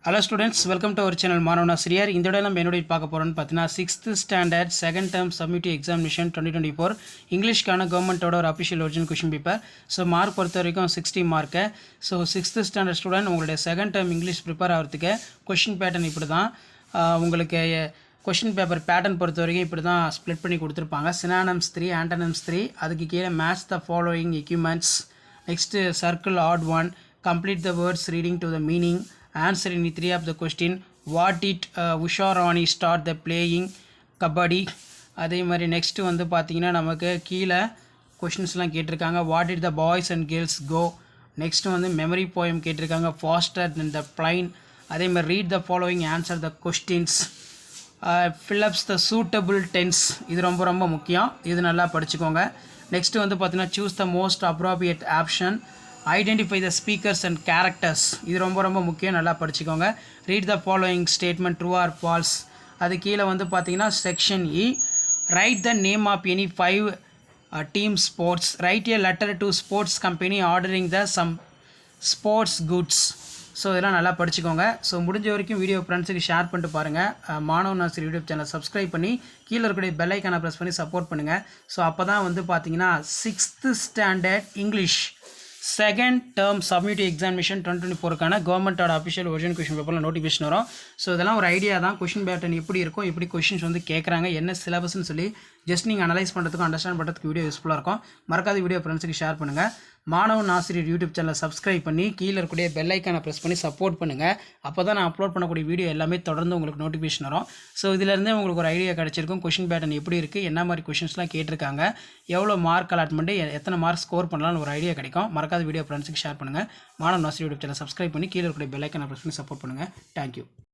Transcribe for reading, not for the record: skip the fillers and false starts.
Hello students, welcome to our channel மாணவன் ஆசிரியர். இந்த வீடியோல நம்ம என்னோட பார்க்க போறோம்னு பார்த்தீங்கன்னா 6th standard second term summative examination 2024 இங்கிலீஷ்க்கான கவர்மெண்ட்டோட ஒரு official original question paper. So mark பொறுத்த வரைக்கும் 60 mark. So 6th standard student உங்களுடைய செகண்ட் டேர்ம் இங்கிலீஷ் ப்ரிப்பேர் ஆகிறதுக்கு கொஷின் பேட்டர்ன் இப்படி தான். உங்களுக்கு கொஷின் பேப்பர் பேட்டர்ன் பொறுத்த வரைக்கும் இப்படி தான் ஸ்ப்ளிட் பண்ணி கொடுத்துருப்பாங்க. சினானம்ஸ் 3, ஆண்டனம்ஸ் 3, அதுக்கு கீழே match the following equipments, next circle odd one, complete the words reading to the meaning, answer any 3 of the question, what did Usha Rani start the playing kabaddi. அதே மாதிரி next வந்து பார்த்தீங்கன்னா நமக்கு கீழே கொஷின்ஸ்லாம் கேட்டிருக்காங்க. What did the boys and girls go. Next வந்து memory poem கேட்டிருக்காங்க. Faster than the plane. அதே மாதிரி read the following, answer the questions, fill ups the suitable tense. இது ரொம்ப ரொம்ப முக்கியம், இது நல்லா படிச்சுக்கோங்க. நெக்ஸ்ட்டு வந்து பார்த்தீங்கன்னா choose the most appropriate option, identify the speakers and characters. இது ரொம்ப ரொம்ப முக்கியம், நல்லா படிச்சுக்கோங்க. Read the following statement, true or false. அது கீழே வந்து பார்த்தீங்கன்னா section E, write the name of any 5 team sports, write a letter to sports company ordering the some sports goods. So இதெல்லாம் நல்லா படிச்சுக்கோங்க. ஸோ முடிஞ்ச வரைக்கும் வீடியோ ஃப்ரெண்ட்ஸுக்கு ஷேர் பண்ணிட்டு பாருங்கள். மாணவன் ஆசிரியர் யூடியூப் சேனல் சப்ஸ்கிரைப் பண்ணி கீழே இருக்கக்கூடிய பெல் ஐக்கானை ப்ரெஸ் பண்ணி சப்போர்ட் பண்ணுங்கள். ஸோ அப்போ தான் வந்து பார்த்தீங்கன்னா 6th standard English second term summative examination 2024க்கான கவர்மெண்ட்டோட அஃபிஷியல் ஒரிஜினல் கொஷின் பேப்பரில் நோட்டிஃபிகேஷன் வரும். ஸோ இதெல்லாம் ஒரு ஐடியா தான். கொஷின் பேட்டர்ன் எப்படி இருக்கும், எப்படி கொஷின்ஸ் வந்து கேட்குறாங்க, என்ன சிலபஸ்ன்னு சொல்லி ஜஸ்ட் நீங்கள் அனலைஸ் பண்ணுறதுக்கும் அண்டர்ஸ்டாண்ட் பண்ணுறதுக்கு வீடியோ யூஸ்ஃபுல்லாக இருக்கும். மறக்காத வீடியோ ஃப்ரெண்ட்ஸுக்கு ஷேர் பண்ணுங்கள். மாணவன் ஆசிரியர் யூடியூப் சேனலை சப்ஸ்கிரைப் பண்ணி கீழே இருக்கக்கூடிய பெல் ஐக்கானை ப்ரெஸ் பண்ணி சப்போர்ட் பண்ணுங்கள். அப்போ தான் நான் அப்லோட் பண்ணக்கூடிய வீடியோ எல்லாமே தொடர்ந்து உங்களுக்கு நோட்டிஃபிகேஷன் வரும். ஸோ இதிலேருந்தே உங்களுக்கு ஒரு ஐடியா கிடச்சிருக்கும். கொஷின் பேட்டர்ன் எப்படி இருக்குது, என்ன மாதிரி கொஷின்ஸ்லாம் கேட்டிருக்காங்க, எவ்வளோ மார்க் அலாட்மெண்ட்டு, எத்தனை மார்க் ஸ்கோர் பண்ணலாம்னு ஒரு ஐடியா கிடைக்கும். மறக்காத வீடியோ ஃப்ரெண்ட்ஸுக்கு ஷேர் பண்ணுங்கள். மாணவன் ஆசிரியர் யூடியூப் சேனல் சப்ஸ்கிரைப் பண்ணி கீழே இருக்கக்கூடிய பெல் ஐக்கானை ப்ரெஸ் பண்ணி சப்போர்ட் பண்ணுங்கள். தேங்க்யூ.